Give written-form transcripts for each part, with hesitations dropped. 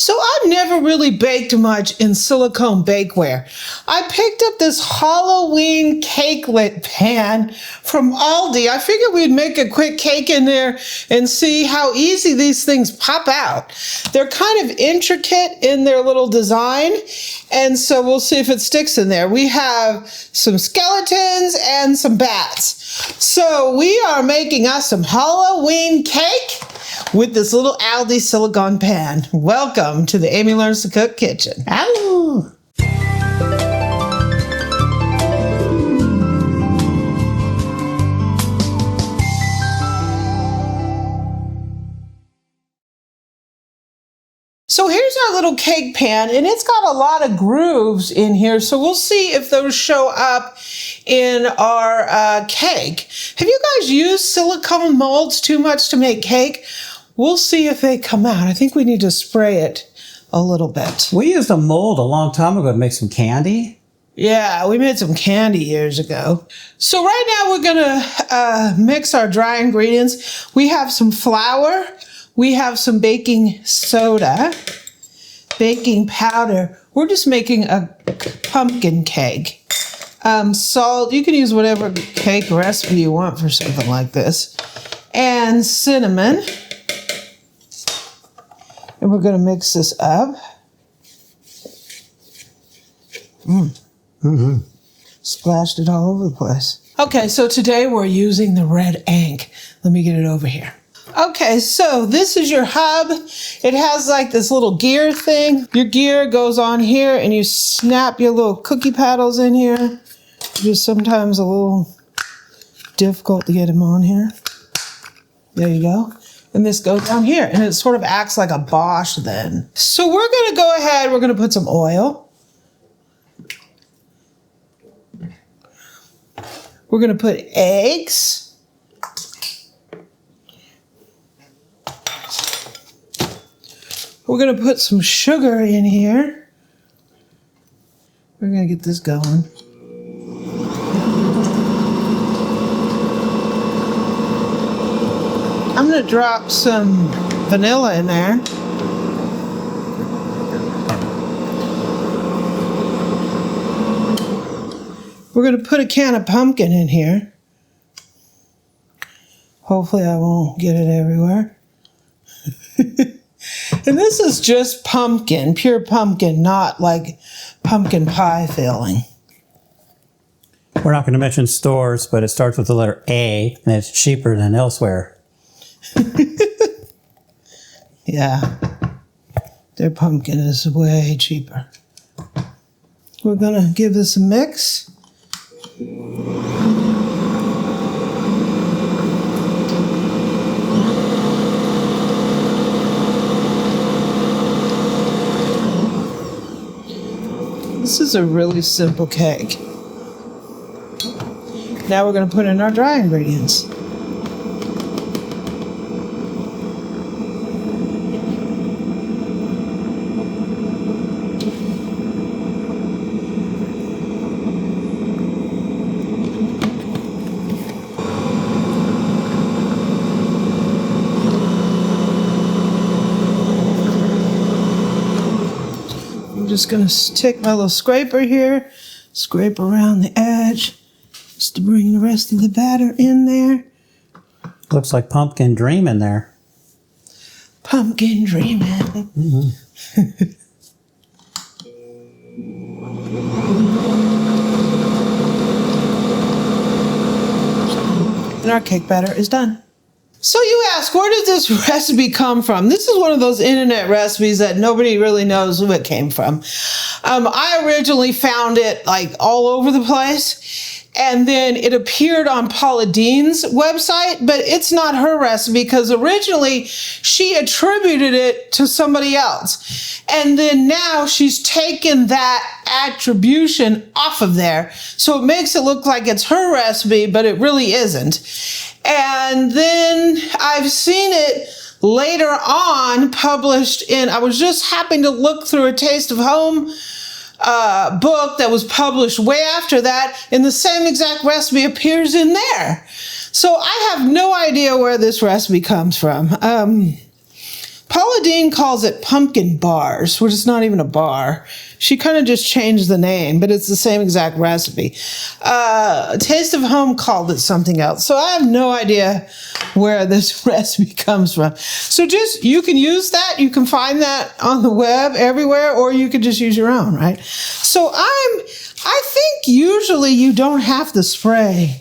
So I've never really baked much in silicone bakeware. I picked up this Halloween cakelet pan from Aldi. I figured we'd make a quick cake in there and see how easy these things pop out. They're kind of intricate in their little design, and so we'll see if it sticks in there. We have some skeletons and some bats. So we are making us some Halloween cake with this little Aldi silicone pan. Welcome to the Amy Learns to Cook kitchen. Ow! So here's our little cake pan, and it's got a lot of grooves in here, so we'll see if those show up in our cake. Have you guys used silicone molds too much to make cake? We'll see if they come out. I think we need to spray it a little bit. We used a mold a long time ago to make some candy. Yeah, we made some candy years ago. So right now we're gonna mix our dry ingredients. We have some flour. We have some baking soda, baking powder. We're just making a pumpkin cake. Salt, you can use whatever cake recipe you want for something like this. And cinnamon. And we're gonna mix this up. Splashed it all over the place. Okay, so today we're using the red ink. Let me get it over here. Okay, so this is your hub. It has like this little gear thing. Your gear goes on here and you snap your little cookie paddles in here. Just sometimes a little difficult to get them on here. There you go. And this goes down here and it sort of acts like a Bosch then. So we're gonna go ahead, we're gonna put some oil. We're gonna put eggs. We're gonna put some sugar in here. We're gonna get this going. I'm gonna drop some vanilla in there. We're gonna put a can of pumpkin in here. Hopefully I won't get it everywhere. And this is just pumpkin, pure pumpkin, not like pumpkin pie filling. We're not going to mention stores, but it starts with the letter A, and it's cheaper than elsewhere. Yeah, their pumpkin is way cheaper. We're going to give this a mix. This is a really simple cake. Now we're going to put in our dry ingredients. I'm just going to take my little scraper here, scrape around the edge, just to bring the rest of the batter in there. Looks like pumpkin dream in there. Pumpkin dreaming. And our cake batter is done. So you ask, where did this recipe come from? This is one of those internet recipes that nobody really knows who it came from. I originally found it like all over the place, and then it appeared on Paula Deen's website, but it's not her recipe because originally she attributed it to somebody else. And then now she's taken that attribution off of there. So it makes it look like it's her recipe, but it really isn't. And then I've seen it later on published in, I was just happening to look through a Taste of Home book that was published way after that, and the same exact recipe appears in there. So I have no idea where this recipe comes from. Paula Deen calls it pumpkin bars, which is not even a bar. She kind of just changed the name, but it's the same exact recipe. Taste of Home called it something else. So I have no idea where this recipe comes from. So you can use that. You can find that on the web everywhere, or you can just use your own, right? So I think usually you don't have to spray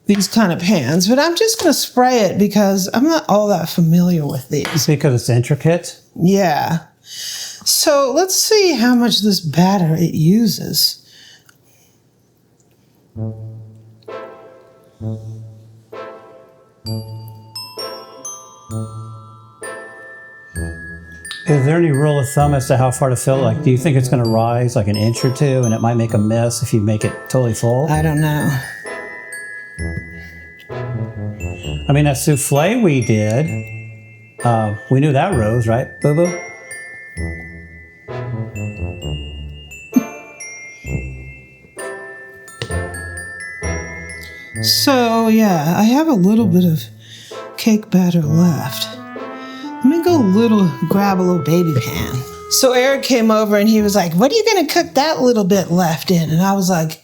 these kind of pans, but I'm just going to spray it because I'm not all that familiar with these. Because it's intricate? Yeah. So let's see how much this batter it uses. Is there any rule of thumb as to how far to fill? Like, do you think it's going to rise like an inch or two and it might make a mess if you make it totally full? I don't know. I mean, that souffle we did, we knew that rose, right, Boo Boo? So yeah, I have a little bit of cake batter left. Let me grab a little baby pan. So Eric came over and he was like, "What are you going to cook that little bit left in?" And I was like,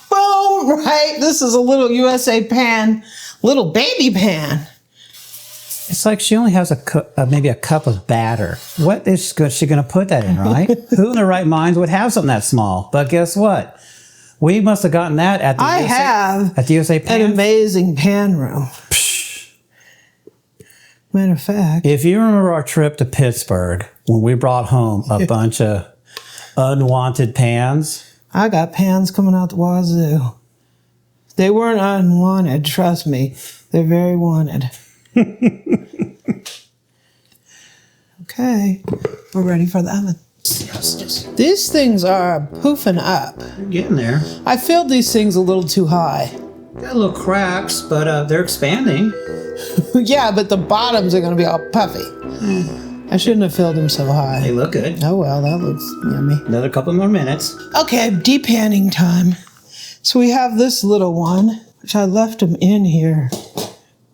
boom, right? This is a little USA pan, little baby pan. It's like she only has maybe a cup of batter. What is she going to put that in, right? Who in their right minds would have something that small? But guess what? We must have gotten that at the USA Pan. An amazing pan room. Matter of fact, if you remember our trip to Pittsburgh when we brought home a bunch of unwanted pans, I got pans coming out the wazoo. They weren't unwanted, trust me. They're very wanted. Okay, we're ready for the oven. These things are poofing up. They're getting there. I filled these things a little too high. Got little cracks, but they're expanding. Yeah, but the bottoms are going to be all puffy. I shouldn't have filled them so high. They look good. Oh well, that looks yummy. Another couple more minutes. Okay, depanning time. So we have this little one, which I left them in here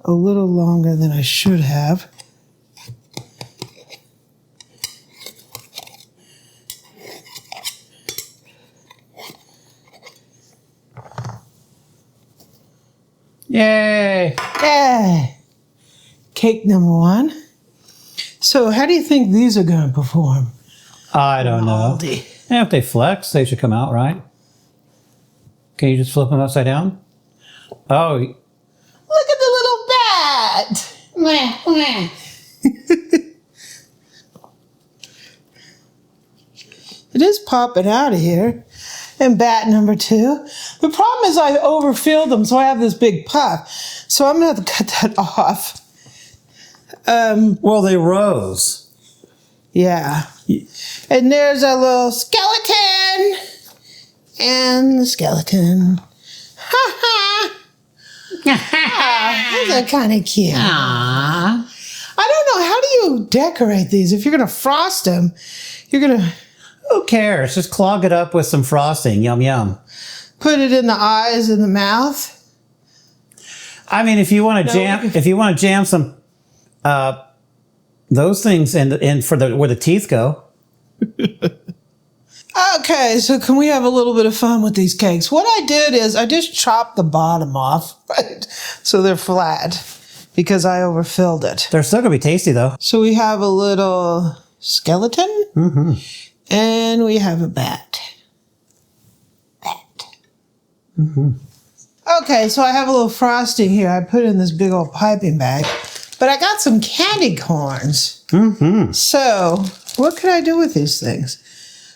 a little longer than I should have. Yay! Yay! Cake number one. So how do you think these are going to perform? I don't know. Aldi. Yeah, if they flex, they should come out, right? Can you just flip them upside down? Oh. Look at the little bat! Mwah, mwah. It is popping out of here. And bat number two. The problem is I overfilled them, so I have this big puff. So I'm going to have to cut that off. Well, they rose. Yeah. And there's a little skeleton. And the skeleton. Ha ha. Those are kind of cute. Aww. I don't know. How do you decorate these? If you're going to frost them, you're going to... Who cares? Just clog it up with some frosting. Yum, yum. Put it in the eyes and the mouth. I mean, if you want to jam some those things in for where the teeth go. Okay, so can we have a little bit of fun with these cakes? What I did is I just chopped the bottom off, right? So they're flat because I overfilled it. They're still gonna be tasty though. So we have a little skeleton. Mm-hmm. And we have a bat. Mm-hmm. Okay, so I have a little frosting here. I put in this big old piping bag. But I got some candy corns. Mm-hmm. So what could I do with these things?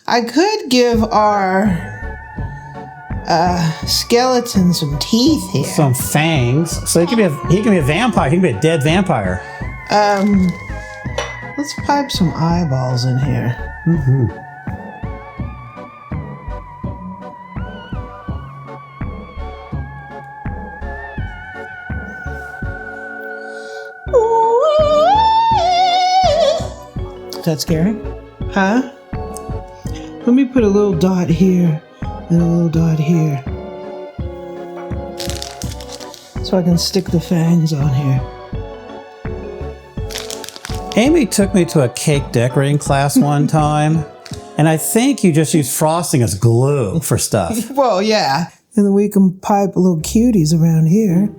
I could give our skeleton some teeth here. Some fangs. So he can be a vampire. He can be a dead vampire. Let's pipe some eyeballs in here. Mm-hmm. Is that scary? Huh? Let me put a little dot here and a little dot here. So I can stick the fangs on here. Amy took me to a cake decorating class one time, and I think you just use frosting as glue for stuff. Well, yeah. And then we can pipe little cuties around here.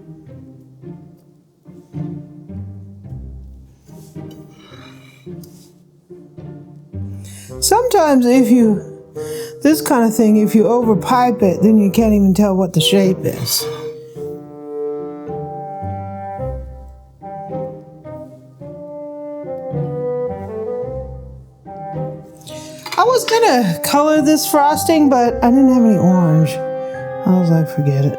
Sometimes this kind of thing, if you overpipe it, then you can't even tell what the shape is. I was gonna color this frosting, but I didn't have any orange. I was like, forget it.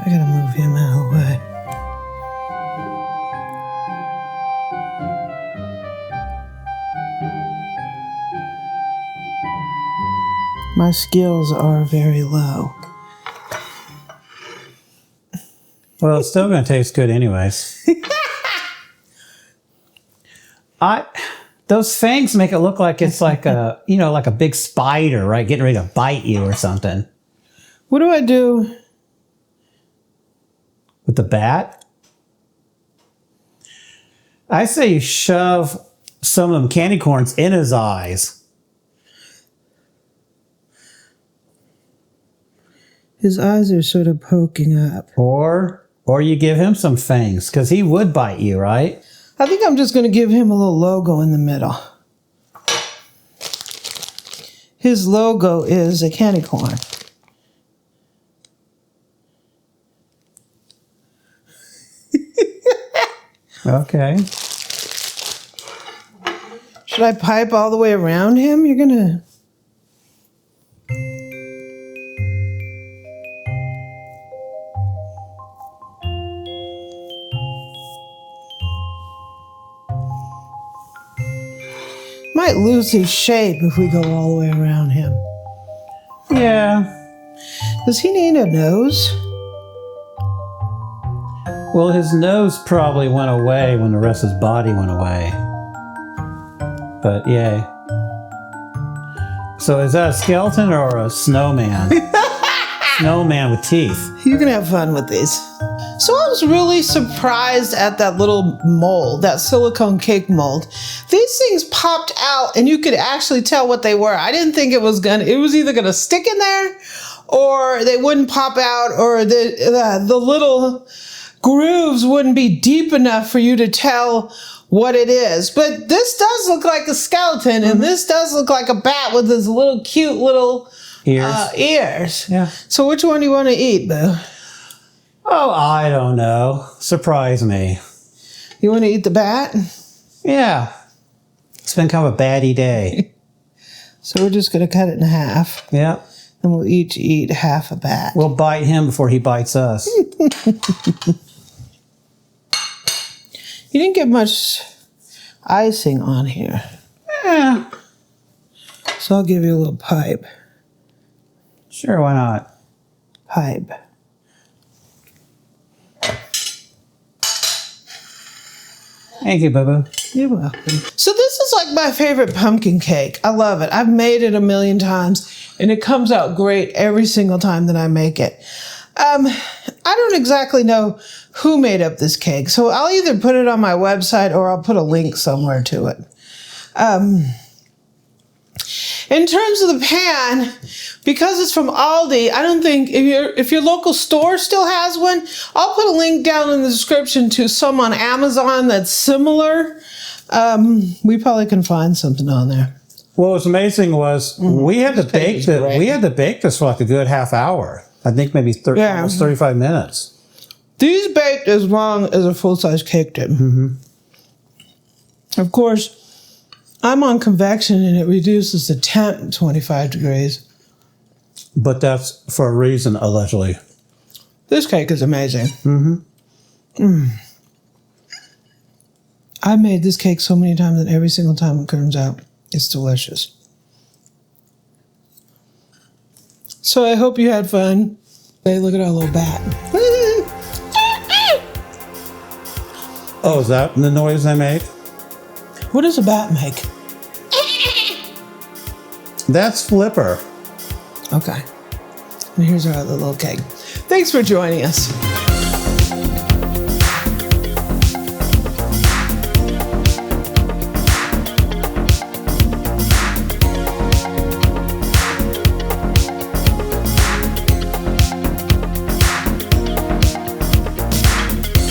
I gotta move him out of the way. My skills are very low. Well, it's still going to taste good anyways. Those fangs make it look like it's like a, like a big spider, right? Getting ready to bite you or something. What do I do? With the bat? I say you shove some of them candy corns in his eyes. His eyes are sort of poking up. Or you give him some fangs, because he would bite you, right? I think I'm just going to give him a little logo in the middle. His logo is a candy corn. Okay. Should I pipe all the way around him? You're going to... Might lose his shape if we go all the way around him. Yeah. Does he need a nose? Well, his nose probably went away when the rest of his body went away. But yay. So is that a skeleton or a snowman? Snowman with teeth. You can have fun with these. So I was really surprised at that little mold, that silicone cake mold. These things popped out and you could actually tell what they were. I didn't think it was either gonna stick in there or they wouldn't pop out, or the little grooves wouldn't be deep enough for you to tell what it is. But this does look like a skeleton, and this does look like a bat with his little cute little ears. Yeah. So which one do you want to eat, Boo? Oh, I don't know. Surprise me. You want to eat the bat? Yeah. It's been kind of a batty day. So we're just going to cut it in half. Yeah. And we'll each eat half a bat. We'll bite him before he bites us. You didn't get much icing on here. Yeah. So I'll give you a little pipe. Sure, why not? Pipe. Thank you, Boo-Boo. You're welcome. So this is like my favorite pumpkin cake. I love it. I've made it a million times, and it comes out great every single time that I make it. I don't exactly know who made up this cake, so I'll either put it on my website or I'll put a link somewhere to it. In terms of the pan, because it's from Aldi, I don't think if your local store still has one, I'll put a link down in the description to some on Amazon that's similar. We probably can find something on there. What was amazing was we had to bake this for like a good half hour. I think maybe almost 35 minutes. These baked as long as a full-size cake did. Of course, I'm on convection and it reduces the temp to 25 degrees. But that's for a reason, allegedly. This cake is amazing. I've made this cake so many times, and every single time it comes out, it's delicious. So I hope you had fun. Hey, look at our little bat. Oh, is that the noise I made? What does a bat make? That's Flipper. Okay. And here's our other little cake. Thanks for joining us.